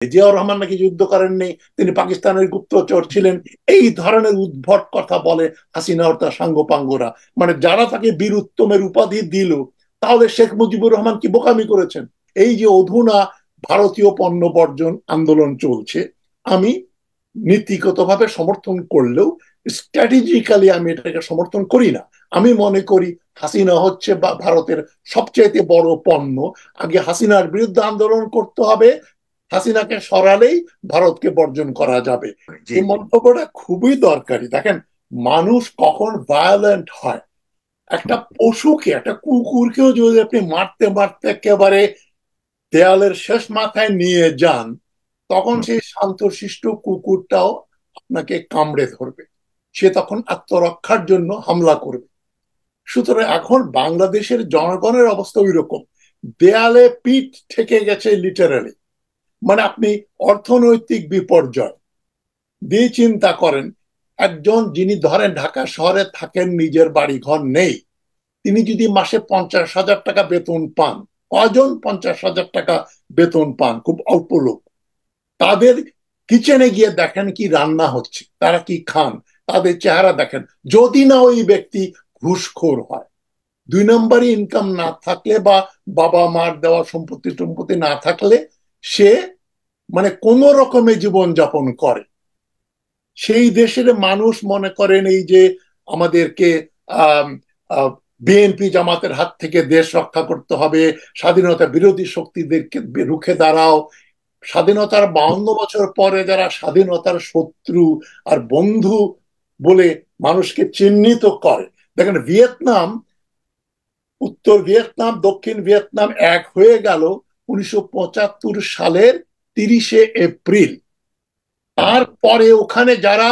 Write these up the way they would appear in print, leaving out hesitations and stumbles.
জিয়াউর রহমান নাকি যুদ্ধ করেননি, তিনি পাকিস্তানের গুপ্তচর ছিলেন, এই ধরনের উদ্ভট কথা বলে হাসিনা ও তার সাঙ্গপাঙ্গরা। মানে যারা তাকে বীর উত্তমের উপাধি দিল, তাহলে শেখ মুজিবুর রহমান কি বোকামি করেছেন? এই যে অধুনা ভারতীয় পণ্য বর্জন আন্দোলন চলছে, আমি নীতিগতভাবে সমর্থন করলেও স্ট্র্যাটেজিক্যালি আমি এটাকে সমর্থন করি না। আমি মনে করি হাসিনা হচ্ছে ভারতের সবচেয়ে বড় পণ্য। আগে হাসিনার বিরুদ্ধে আন্দোলন করতে হবে, হাসিনাকে সরালেই ভারতকে বর্জন করা যাবে। জি এই মন্তব্যটা খুবই দরকারি। দেখেন, মানুষ কখন ভায়োলেন্ট হয়, একটা পশুকে, একটা কুকুরকেও যদি আপনি মারতে মারতে একেবারে দেয়ালের শেষ মাথায় নিয়ে যান, তখন সেই শান্তশিষ্ট কুকুরটাও আপনাকে কামড়ে ধরবে, সে তখন আত্মরক্ষার জন্য হামলা করবে। সুতরাং এখন বাংলাদেশের জনগণের অবস্থা ওই রকম, দেয়ালে পিঠ ঠেকে গেছে লিটারালি। মানে আপনি অর্থনৈতিক বিপর্যয় দিয়ে চিন্তা করেন, একজন যিনি ধরেন ঢাকা শহরে থাকেন, নিজের বাড়ি ঘর নেই, তিনি যদি মাসে 50,000 টাকা বেতন পান, কজন 50,000 টাকা বেতন পান? খুব অল্প লোক। তাদের কিচেনে গিয়ে দেখেন কি রান্না হচ্ছে, তারা কি খান, তাদের চেহারা দেখেন। যদি না ওই ব্যক্তি ঘুষখোর হয়, 2 নম্বরই ইনকাম না থাকলে, বা বাবা মার দেওয়া সম্পত্তি টম্পত্তি না থাকলে, সে মানে কোন রকমের জীবন যাপন করে, সেই দেশের মানুষ মনে করেন এই যে আমাদেরকে আহ বিএনপি জামাতের হাত থেকে দেশ রক্ষা করতে হবে, স্বাধীনতা বিরোধী শক্তিদেরকে রুখে দাঁড়াও। স্বাধীনতার 52 বছর পরে যারা স্বাধীনতার শত্রু আর বন্ধু বলে মানুষকে চিহ্নিত করে, দেখেন ভিয়েতনাম, উত্তর ভিয়েতনাম দক্ষিণ ভিয়েতনাম এক হয়ে গেল 1975 সালের 30শে এপ্রিল। তারপরে ওখানে যারা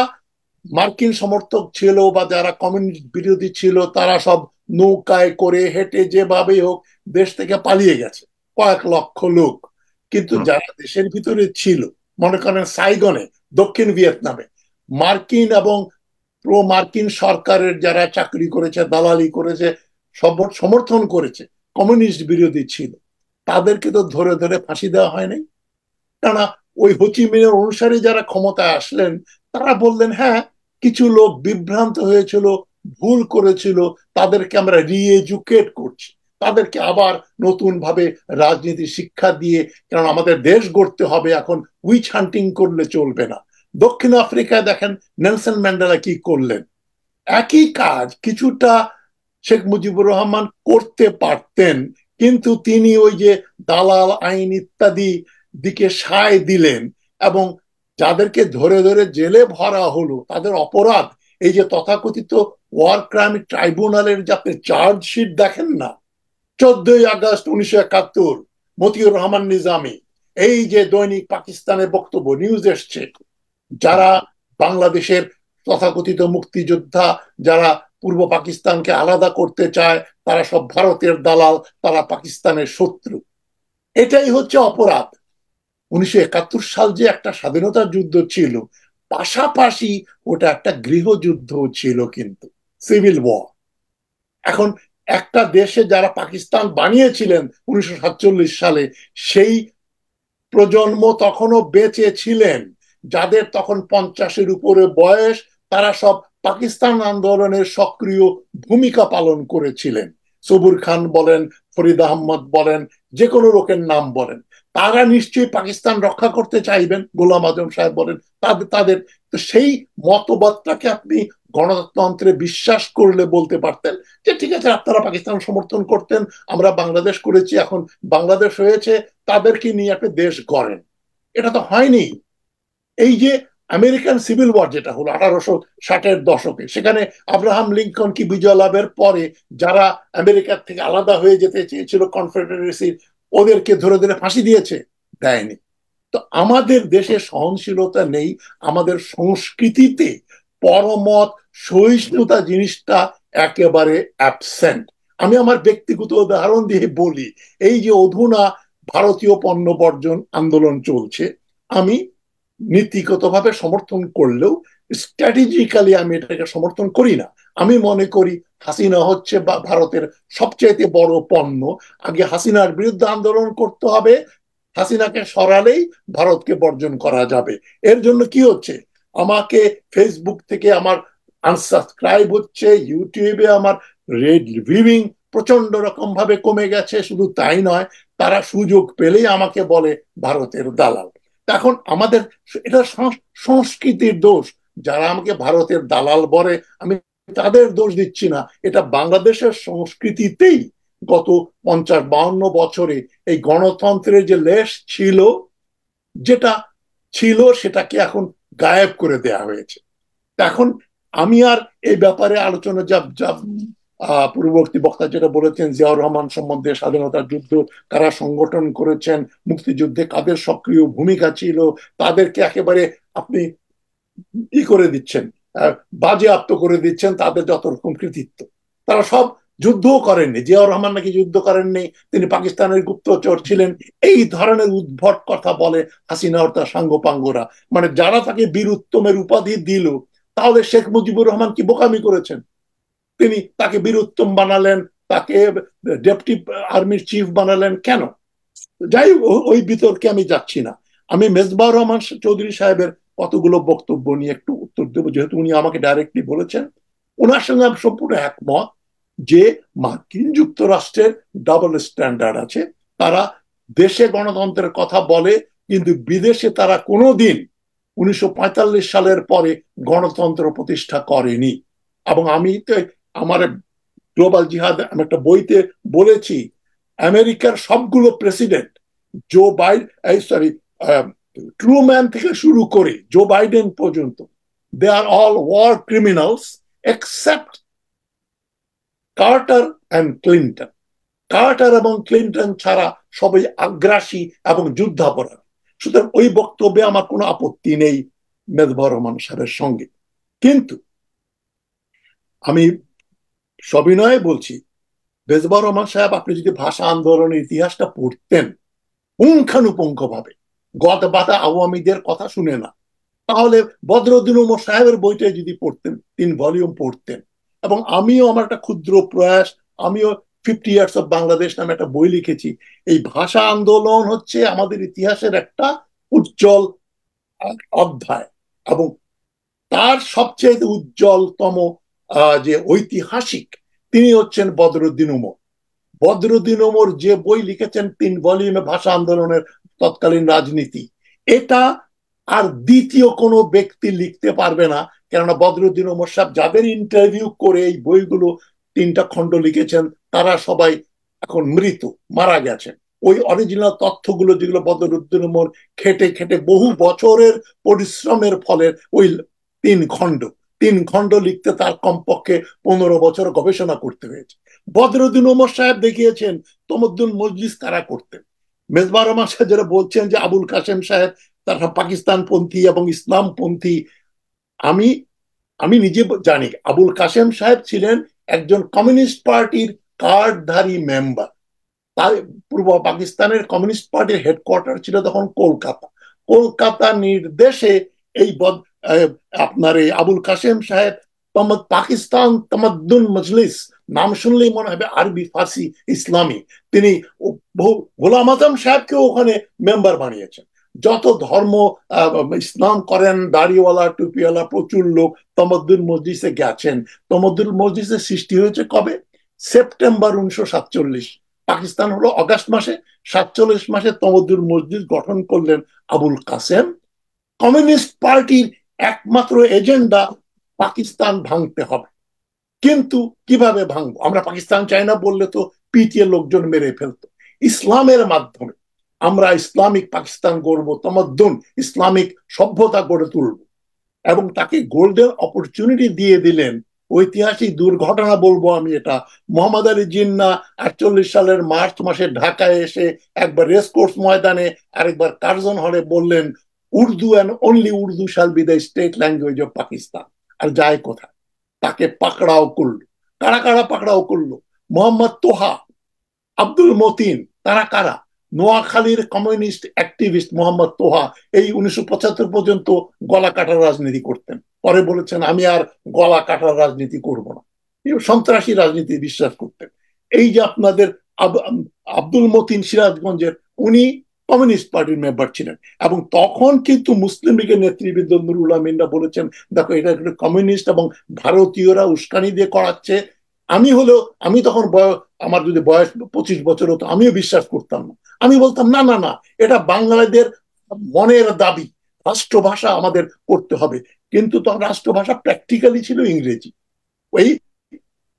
মার্কিন সমর্থক ছিল বা যারা কমিউনিস্ট বিরোধী ছিল, তারা সব নৌকায় করে হেঁটে যেভাবেই হোক দেশ থেকে পালিয়ে গেছে, কয়েক লক্ষ লোক। কিন্তু যারা দেশের ভিতরে ছিল, মনে করেন সাইগনে, দক্ষিণ ভিয়েতনামে, মার্কিন এবং প্রো মার্কিন সরকারের যারা চাকরি করেছে, দালালি করেছে, সমর্থন করেছে, কমিউনিস্ট বিরোধী ছিল, তাদেরকে তো ধরে ধরে ফাঁসি দেওয়া হয় নাই। কেননা ওই হোচিমিনের অনুসারী যারা ক্ষমতায় আসলেন, তারা বললেন হ্যাঁ, কিছু লোক বিভ্রান্ত হয়েছিল, ভুল করেছিল, তাদেরকে আমরা রিএডুকেট করছি, তাদেরকে আবার নতুন ভাবে রাজনীতি শিক্ষা দিয়ে, কারণ আমাদের দেশ গড়তে হবে, এখন উইচ হান্টিং করলে চলবে না। দক্ষিণ আফ্রিকায় দেখেন নেলসন ম্যান্ডেলা কি করলেন, একই কাজ কিছুটা শেখ মুজিবুর রহমান করতে পারতেন, কিন্তু তিনি ওই যে দালাল আইন ইত্যাদি দিকে সায় দিলেন, এবং যাদেরকে ধরে ধরে জেলে ভরা হলো তাদের অপরাধ, এই যে তথাকথিত ওয়ার ক্রাইম ট্রাইব্যুনালের যে আপনি চার্জশিট দেখেন না, 14ই আগস্ট 1971, মতিউর রহমান নিজামী, এই যে দৈনিক পাকিস্তানে বক্তব্য নিউজ এসছে, যারা বাংলাদেশের তথাকথিত মুক্তিযোদ্ধা, যারা পূর্ব পাকিস্তানকে আলাদা করতে চায়, তারা সব ভারতের দালাল, তারা পাকিস্তানের শত্রু। এটাই হচ্ছে অপরাধ। 1971 সাল যে একটা স্বাধীনতা যুদ্ধ ছিল, পাশাপাশি ওটা একটা গৃহযুদ্ধ ছিল, কিন্তু সিভিল ওয়ার। এখন একটা দেশে যারা পাকিস্তান বানিয়েছিলেন 1947 সালে, সেই প্রজন্ম তখনও বেঁচে ছিলেন, যাদের তখন 50-এর উপরে বয়স, তারা সব পাকিস্তান আন্দোলনের সক্রিয় ভূমিকা পালন করেছিলেন। সবুর খান বলেন, ফরিদ আহমদ বলেন, যে কোনো লোকের নাম বলেন, তারা নিশ্চয়ই পাকিস্তান রক্ষা করতে চাইবেন। গোলাম আজম সাহেব বলেন, তাদের তাদের তো সেই মতবাদটাকে আপনি গণতন্ত্রে বিশ্বাস করলে বলতে পারতেন যে ঠিক আছে, আপনারা পাকিস্তান সমর্থন করতেন, আমরা বাংলাদেশ করেছি, এখন বাংলাদেশ হয়েছে, তাদেরকে নিয়ে আপনি দেশ গড়েন। এটা তো হয়নি। এই যে আমেরিকান সিভিল ওয়ার যেটা হলো 1860-এর দশকে, সেখানে আব্রাহাম লিঙ্কন কি বিজয় লাভের পরে যারা আমেরিকার থেকে আলাদা হয়ে যেতে চেয়েছিল কনফেডারেসি, ওদেরকে ধরে ধরে ফাঁসি দিয়েছে? দেয়নি। তো আমাদের দেশে সহনশীলতা নেই, আমাদের সংস্কৃতিতে পরমত সহিষ্ণুতা জিনিসটা একেবারে অ্যাবসেন্ট। আমি আমার ব্যক্তিগত উদাহরণ দিয়ে বলি, এই যে অধুনা ভারতীয় পণ্য বর্জন আন্দোলন চলছে, আমি নীতিগতভাবে সমর্থন করলেও স্ট্র্যাটেজিক্যালি আমি এটাকে সমর্থন করি না। আমি মনে করি হাসিনা হচ্ছে ভারতের সবচেয়ে বড় পণ্য। আগে হাসিনার বিরুদ্ধে আন্দোলন করতে হবে, হাসিনাকে সরালেই ভারতকে বর্জন করা যাবে। এর জন্য কি হচ্ছে, আমাকে ফেসবুক থেকে আমার আনসাবস্ক্রাইব হচ্ছে, ইউটিউবে আমার ভিউইং প্রচন্ড রকম ভাবে কমে গেছে। শুধু তাই নয়, তারা সুযোগ পেলেই আমাকে বলে ভারতের দালাল। এখন আমাদের এটা সংস্কৃতির দোষ। যারা আমাকে ভারতের দালাল বলে আমি তাদের দোষ দিচ্ছি না, এটা বাংলাদেশের সংস্কৃতিতেই গত 50-52 বছরে এই গণতন্ত্রের যে লেশ ছিল, যেটা ছিল সেটাকে এখন গায়েব করে দেয়া হয়েছে। এখন আমি আর এই ব্যাপারে আলোচনা যা পূর্ববর্তী বক্তা যেটা বলেছেন, জিয়াউর রহমান সম্বন্ধে, স্বাধীনতা যুদ্ধ কারা সংগঠন করেছেন, মুক্তিযুদ্ধে কাদের সক্রিয় ভূমিকা ছিল, তাদেরকে একেবারে আপনি করে দিচ্ছেন, বাজেয়াপ্ত করে দিচ্ছেন তাদের যত রকম কৃতিত্ব। তারা সব যুদ্ধও করেননি। জিয়াউর রহমান নাকি যুদ্ধ করেননি, তিনি পাকিস্তানের গুপ্তচর ছিলেন, এই ধরনের উদ্ভট কথা বলে হাসিনা ও তার সাঙ্গপাঙ্গরা। মানে যারা তাকে বীর উত্তমের উপাধি দিল, তাহলে শেখ মুজিবুর রহমান কি বোকামি করেছেন? তিনি তাকে বীর উত্তম বানালেন, তাকে ডেপুটি আর্মির চিফ বানালেন কেন? যাই ওই বিতর্কে আমি যাচ্ছি না। আমি মেজবাহ রহমান চৌধুরী সাহেবের কতগুলো বক্তব্য নিয়ে একটু উত্তর দেবো, যেহেতু উনি আমাকে ডাইরেক্টলি বলেছেন। ওনার সঙ্গে আমি সম্পূর্ণ একমত যে মার্কিন যুক্তরাষ্ট্রের ডাবল স্ট্যান্ডার্ড আছে। তারা দেশে গণতন্ত্রের কথা বলে, কিন্তু বিদেশে তারা কোনোদিন 1945 সালের পরে গণতন্ত্র প্রতিষ্ঠা করেনি। এবং আমি তো আমার গ্লোবাল জিহাদ আমি একটা বইতে বলেছি, আমেরিকার সবগুলো president, Joe Biden, sorry, Truman থেকে শুরু করে জো বাইডেন পর্যন্ত, they are all war criminals except Carter and Clinton. Carter এবং ক্লিন্টন ছাড়া সবাই আগ্রাসী এবং যুদ্ধাপরাধী। সুতরাং ওই বক্তব্যে আমার কোনো আপত্তি নেই মেজবাহ রহমান সাহেবের সঙ্গে। কিন্তু আমি সবিনয়ে বলছি, মেজবাহ রহমান সাহেব আপনি যদি ভাষা আন্দোলনের ইতিহাসটা পড়তেন পুঙ্খানুপুঙ্খ ভাবে, গদ বাঁধা আওয়ামীদের কথা শুনে না, তাহলে বদরুদ্দিন উমর সাহেবের বইটা যদি পড়তেন, 3 ভলিউম পড়তেন। এবং আমিও আমার একটা ক্ষুদ্র প্রয়াস, আমিও 50 ইয়ার্স অফ বাংলাদেশ নামে একটা বই লিখেছি। এই ভাষা আন্দোলন হচ্ছে আমাদের ইতিহাসের একটা উজ্জ্বল অধ্যায়, এবং তার সবচেয়ে উজ্জ্বলতম যে ঐতিহাসিক, তিনি হচ্ছেন বদরুদ্দিন উমর। বদরুদ্দিন ওমর যে বই লিখেছেন 3 ভলিউমে, ভাষা আন্দোলনের তৎকালীন রাজনীতি, এটা আর দ্বিতীয় কোনো ব্যক্তি লিখতে পারবে না। কেননা বদরুদ্দিন ওমর সাহেব যাদের ইন্টারভিউ করে এই বইগুলো 3টা খণ্ড লিখেছেন, তারা সবাই এখন মৃত, মারা গেছেন। ওই অরিজিনাল তথ্যগুলো যেগুলো বদরুদ্দিন ওমর খেটে খেটে বহু বছরের পরিশ্রমের ফলে ওই 3 খণ্ড, 3 খণ্ড লিখতে তার কমপক্ষে 15 বছর গবেষণা করতে হয়েছে। বদরুদ্দিন ওমর সাহেব দেখিয়েছেন তমদ্দুন মজলিস কারা করতেন। মেজবাহ রহমান সাহেব যারা বলছেন যে আবুল কাসেম সাহেব তারা পাকিস্তানপন্থী এবং ইসলামপন্থী, আমি আমি নিজে জানি আবুল কাসেম সাহেব ছিলেন একজন কমিউনিস্ট পার্টির কার্ডধারী মেম্বার। তার পূর্ব পাকিস্তানের কমিউনিস্ট পার্টির হেডকোয়ার্টার ছিল তখন কলকাতা। কলকাতা নির্দেশে এই আপনার এই আবুল কাসেম সাহেব পাকিস্তান তামাদ্দুন মজলিস, নাম শুনলেই মনে হবে আরবি ফার্সি ইসলামী, তিনি গোলাম আজম সাহেবকেও ওখানে মেম্বার বানিয়েছেন। যত ধর্ম ইসলাম করেন, দাড়িওয়ালা টুপিওয়ালা প্রচুর লোক তমদ্দুন মজলিসে গেছেন। তমদ্দুন মজলিসের সৃষ্টি হয়েছে কবে? সেপ্টেম্বর 1947। পাকিস্তান হলো অগাস্ট মাসে, 47 মাসে তমদ্দুন মজলিস গঠন করলেন আবুল কাসেম। কমিউনিস্ট পার্টির একমাত্র এজেন্ডা পাকিস্তান ভাঙতে হবে। কিন্তু কিভাবে ভাঙবো? আমরা পাকিস্তান চাই না বললে তো পিটিয়ে লোকজন মেরে ফেলতো। ইসলামের মাধ্যমে আমরা ইসলামিক পাকিস্তান গড়বো, তমদ্দুন ইসলামিক সভ্যতা গড়ে তুলব। এবং তাকে গোল্ডেন অপরচুনিটি দিয়ে দিলেন। ঐতিহাসিক দুর্ঘটনা বলবো আমি এটা, মোহাম্মদ আলী জিন্নাহ 48 সালের মার্চ মাসে ঢাকায় এসে একবার রেসকোর্স ময়দানে আরেকবার কার্জন হলে বললেন, Urdu and only Urdu shall be the state language of Pakistan. আর যায় কোথায়? তাকে পাকড়াও করলো। কারা কারা পাকড়াও করলো? মোহাম্মদ তোহা, আব্দুল মতিন, তারা কারা? নোয়াখালীর কমিউনিস্ট অ্যাক্টিভিস্ট মোহাম্মদ তোহা এই 1975 পর্যন্ত গলা কাটার রাজনীতি করতেন। পরে বলেছেন আমি আর গলা কাটার রাজনীতি করব না, সন্ত্রাসী রাজনীতি বিশ্বাস করতেন। এই যে আপনাদের আব্দুল মতিন সিরাজগঞ্জের, উনি কমিউনিস্ট পার্টির মেম্বার ছিলেন। এবং তখন কিন্তু মুসলিম লীগের নেতৃবৃন্দ নুরুল আমিনরা বলেছেন, দেখো এটা কমিউনিস্ট এবং ভারতীয়রা উস্কানি দিয়ে করাচ্ছে। আমি তখন আমার যদি বয়স 25 বছর হতো, আমিও বিশ্বাস করতাম না। আমি বলতাম না না না, এটা বাঙালিদের মনের দাবি, রাষ্ট্রভাষা আমাদের করতে হবে। কিন্তু তখন রাষ্ট্রভাষা প্র্যাকটিক্যালি ছিল ইংরেজি। ওই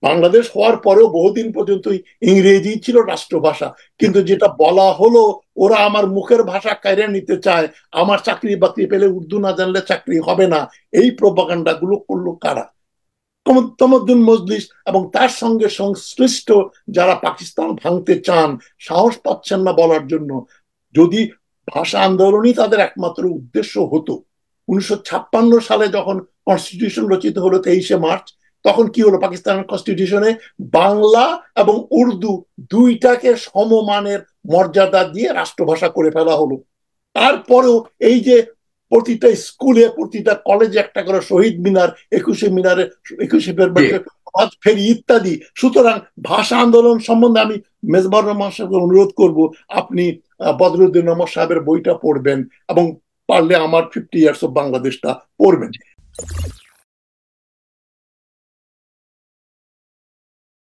বাংলাদেশ হওয়ার পরেও বহুদিন পর্যন্ত ইংরেজি ছিল রাষ্ট্রভাষা। কিন্তু যেটা বলা হলো, ওরা আমার মুখের ভাষা কেড়ে নিতে চায়, আমার চাকরি বাকরি পেলে উর্দু না জানলে চাকরি হবে না, এই প্রোপাগান্ডা গুলো করলো কারা? তমদ্দুন মজলিস এবং তার সঙ্গে সংশ্লিষ্ট যারা পাকিস্তান ভাঙতে চান, সাহস পাচ্ছেন না বলার জন্য। যদি ভাষা আন্দোলনই তাদের একমাত্র উদ্দেশ্য হতো, 1956 সালে যখন কনস্টিটিউশন রচিত হলো 23শে মার্চ, তখন কি হলো? পাকিস্তানের কনস্টিটিউশনে বাংলা এবং উর্দু দুইটাকে সমমানের মর্যাদা দিয়ে রাষ্ট্রভাষা করে ফেলা হলো। তারপরেও এই যে প্রতিটা স্কুলে প্রতিটা কলেজে একটা করে শহীদ মিনার, 21শে ফেব্রুয়ারি ফেরি ইত্যাদি। সুতরাং ভাষা আন্দোলন সম্বন্ধে আমি মেজবাউর রহমান সাহেবকে অনুরোধ করব, আপনি বদরুদ্দিন আহমদ সাহেবের বইটা পড়বেন এবং পারলে আমার 50 ইয়ার্স অফ বাংলাদেশটা পড়বেন।